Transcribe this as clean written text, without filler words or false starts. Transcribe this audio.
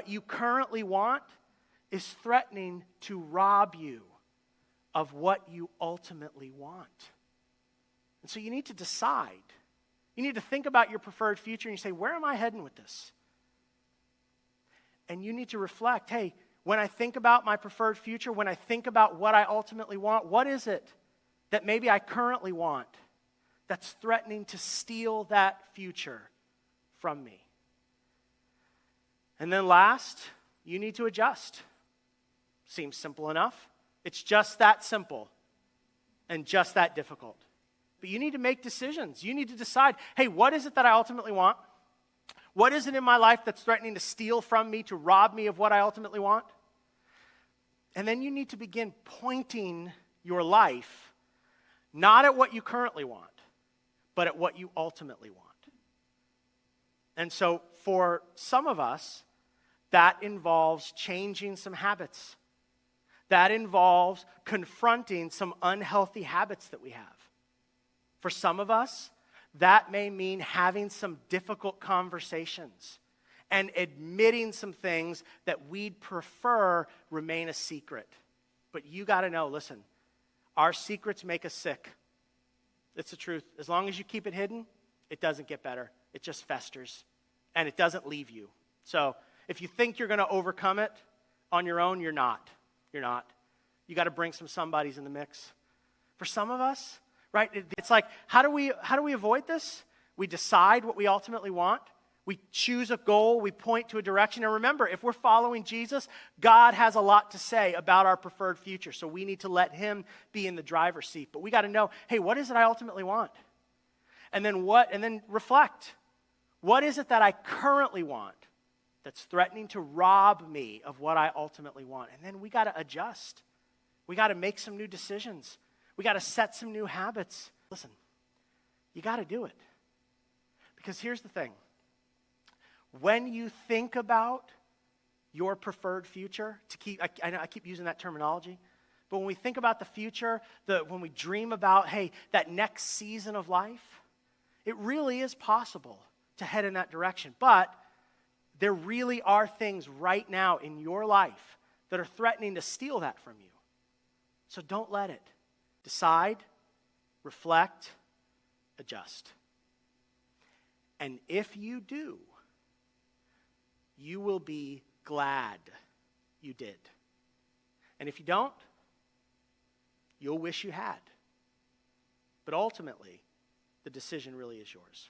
what you currently want is threatening to rob you of what you ultimately want. And so you need to decide. You need to think about your preferred future and you say, where am I heading with this? And you need to reflect, hey, when I think about my preferred future, when I think about what I ultimately want, what is it that maybe I currently want that's threatening to steal that future from me? And then last, you need to adjust. Seems simple enough. It's just that simple and just that difficult. But you need to make decisions. You need to decide, hey, what is it that I ultimately want? What is it in my life that's threatening to steal from me, to rob me of what I ultimately want? And then you need to begin pointing your life not at what you currently want, but at what you ultimately want. And so for some of us, that involves changing some habits. That involves confronting some unhealthy habits that we have. For some of us, that may mean having some difficult conversations and admitting some things that we'd prefer remain a secret. But you got to know, listen, our secrets make us sick. It's the truth. As long as you keep it hidden, it doesn't get better. It just festers, and it doesn't leave you. So if you think you're going to overcome it on your own, you're not. You're not. You got to bring some somebodies in the mix. For some of us, right, it's like, how do we avoid this? We decide what we ultimately want. We choose a goal. We point to a direction. And remember, if we're following Jesus, God has a lot to say about our preferred future. So we need to let him be in the driver's seat. But we got to know, hey, what is it I ultimately want? And then reflect. What is it that I currently want that's threatening to rob me of what I ultimately want? And then we got to adjust. We got to make some new decisions. We got to set some new habits. Listen, you got to do it. Because here's the thing. When you think about your preferred future, I keep using that terminology, but when we think about the future, when we dream about, hey, that next season of life, it really is possible to head in that direction. But there really are things right now in your life that are threatening to steal that from you. So don't let it. Decide, reflect, adjust. And if you do, you will be glad you did. And if you don't, you'll wish you had. But ultimately, the decision really is yours.